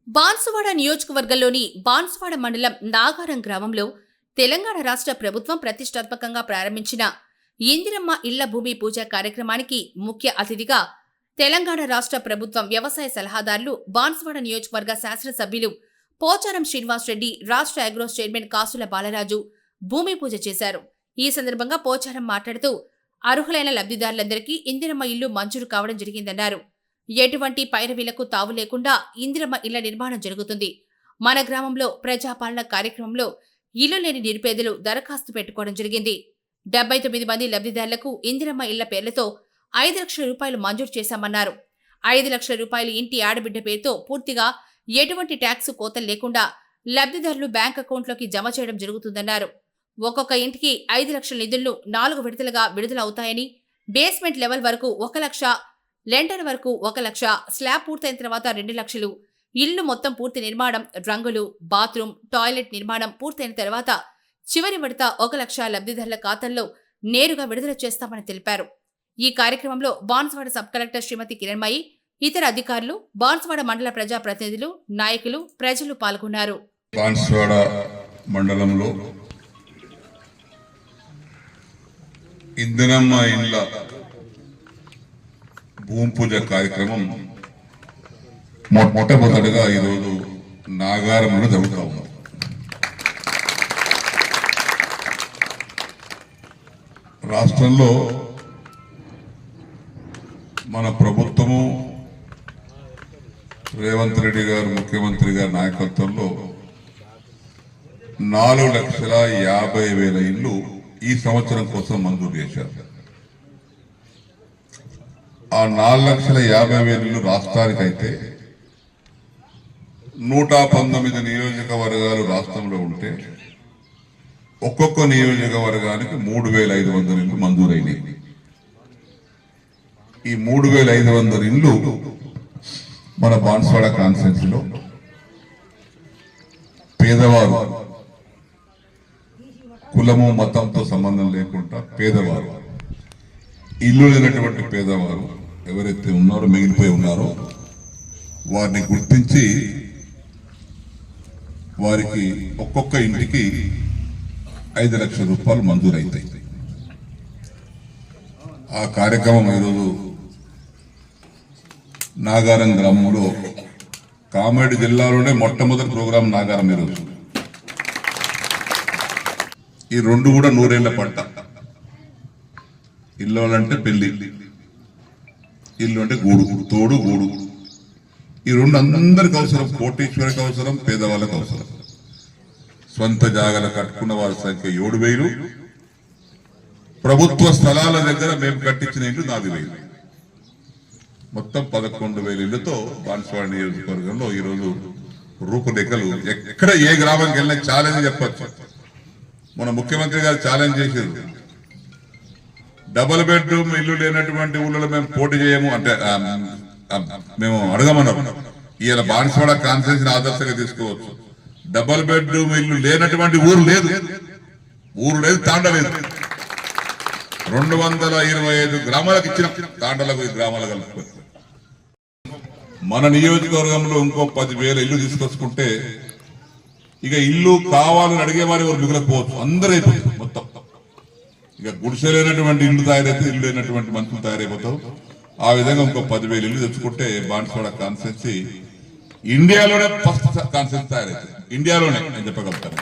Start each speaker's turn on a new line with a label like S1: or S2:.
S1: బాన్సువాడ నియోజకవర్గంలోని బాన్సువాడ మండలం నాగారం గ్రామంలో తెలంగాణ రాష్ట్ర ప్రభుత్వం ప్రతిష్టాత్మకంగా ప్రారంభించిన ఇందిరమ్మ ఇళ్ల భూమి పూజ కార్యక్రమానికి ముఖ్య అతిథిగా తెలంగాణ రాష్ట్ర ప్రభుత్వం వ్యవసాయ సలహాదారులు బాన్సువాడ నియోజకవర్గ శాసనసభ్యులు పోచారం శ్రీనివాస్ రెడ్డి, రాష్ట్ర అగ్రోస్ చైర్మన్ కాసుల బాలరాజు భూమి పూజ చేశారు. ఈ సందర్భంగా పోచారం మాట్లాడుతూ అర్హులైన లబ్ధిదారులందరికీ ఇందిరమ్మ ఇల్లు మంజూరు కావడం జరిగిందన్నారు. ఎటువంటి పైరవీలకు తావు లేకుండా ఇందిరమ్మ ఇళ్ల నిర్మాణం జరుగుతుంది. మన గ్రామంలో ప్రజాపాలన కార్యక్రమంలో ఇల్లు లేని నిరుపేదలు దరఖాస్తు పెట్టుకోవడం జరిగింది. 79 మంది లబ్ధిదారులకు ఇందిరమ్మ ఇళ్ల పేర్లతో 5 లక్షల రూపాయలు మంజూరు చేశామన్నారు. 5 లక్షల రూపాయలు ఇంటి ఆడబిడ్డ పేరుతో పూర్తిగా ఎటువంటి ట్యాక్స్ కోతలు లేకుండా లబ్ధిదారులు బ్యాంక్ అకౌంట్లోకి జమ చేయడం జరుగుతుందన్నారు. ఒక్కొక్క ఇంటికి 5 లక్షల నిధులను 4 విడతలుగా విడుదల అవుతాయని, బేస్మెంట్ లెవెల్ వరకు 1 లక్ష, లెంటర్ వరకు 1 లక్ష, స్లాబ్ పూర్తయిన తర్వాత 2 లక్షలు, ఇల్లు మొత్తం పూర్తి నిర్మాణం, రంగులు, బాత్రూమ్, టాయిలెట్ నిర్మాణం పూర్తయిన తర్వాత చివరి విడత 1 లక్ష లబ్ధిదారుల ఖాతాల్లో నేరుగా విడుదల చేస్తామని తెలిపారు. ఈ కార్యక్రమంలో బాన్సువాడ సబ్ కలెక్టర్ శ్రీమతి కిరణ్మయి, ఇతర అధికారులు, బాన్సువాడ మండల ప్రజా ప్రతినిధులు, నాయకులు, ప్రజలు పాల్గొన్నారు.
S2: బాన్సువాడ మండలంలో ఇందిరమ్మ ఇండ్ల భూమి పూజ కార్యక్రమం మొట్టమొదటిగా ఈరోజు నాగారంలో జరుగుతూ ఉంది. రాష్ట్రంలో మన ప్రభుత్వము రేవంత్ రెడ్డి గారు ముఖ్యమంత్రి గారి నాయకత్వంలో 4,50,000 ఇళ్లు ఈ సంవత్సరం కోసం మంజూరు చేశారు. ఆ 4,50,000 ఇళ్లు రాష్ట్రానికైతే 119 నియోజకవర్గాలు రాష్ట్రంలో ఉంటే ఒక్కొక్క నియోజకవర్గానికి 3,500 ఇళ్లు మంజూరైనవి. ఈ 3,500 ఇళ్లు మన బాన్సువాడ కాన్స్టిట్యున్సీలో పేదవారు, కులము మతంతో సంబంధం లేకుండా పేదవారు, ఇల్లు లేనటువంటి పేదవారు ఎవరైతే ఉన్నారో, మిగిలిపోయి ఉన్నారో వారిని గుర్తించి వారికి ఒక్కొక్క ఇంటికి 5 లక్షల రూపాయలు మంజూరైతాయి. ఆ కార్యక్రమం ఈరోజు నాగారం గ్రామంలో, కామారెడ్డి జిల్లాలోనే మొట్టమొదటి ప్రోగ్రాం నాగారం ఈరోజు. ఈ రెండు కూడా 100 ఏళ్ల పంట. ఇల్లు అంటే పెళ్లి, ఇల్లు అంటే గూడు, తోడు గూడు. ఈ రెండు అందరికి అవసరం. కోటీశ్వరికి అవసరం, పేదవాళ్ళకి అవసరం. స్వంత జాగాలు కట్టుకున్న వారి సంఖ్య 7,000. ప్రభుత్వ స్థలాల దగ్గర మేము కట్టించిన ఇల్లు 4,000. మొత్తం 11,000 ఇళ్లతో బాన్సువాడ నియోజకవర్గంలో ఈరోజు రూపురేఖలు. ఎక్కడ ఏ గ్రామంకి వెళ్ళినా ఛాలెంజ్ చెప్పచ్చు. మన ముఖ్యమంత్రి గారు ఛాలెంజ్ చేశారు, డబుల్ బెడ్రూమ్ ఇల్లు లేనటువంటి ఊళ్ళలో మేము పోటీ చేయము అంటే మేము అడగమన్నారు. ఈయన బాన్సువాడ కాన్స్టిట్యున్సీని ఆదర్శంగా తీసుకోవచ్చు. డబుల్ బెడ్రూమ్ ఇల్లు లేనటువంటి ఊరు లేదు, తాండలేదు. 225 గ్రామాలకు ఇచ్చిన తాండలకు ఈ గ్రామాలు కలుపుకొని మన నియోజకవర్గంలో ఇంకో 10,000 ఇల్లు తీసుకొచ్చుకుంటే ఇక ఇల్లు కావాలని అడిగేవారు ఎవరు మిగిలకపోవచ్చు. అందరూ అయిపోతుంది మొత్తం. ఇక గుడిసె లేనటువంటి ఇల్లు తయారైతే ఇల్లు లేనటువంటి మనుషులు తయారైపోతారు. ఆ విధంగా ఇంకో 10,000 ఇల్లు తెచ్చుకుంటే బాన్సువాడ కాన్స్టిట్యున్సీ ఇండియాలోనే ఫస్ట్ కాన్స్టిట్యున్సీ తయారైతుంది. ఇండియాలోనే నేను చెప్పగలుగుతాను.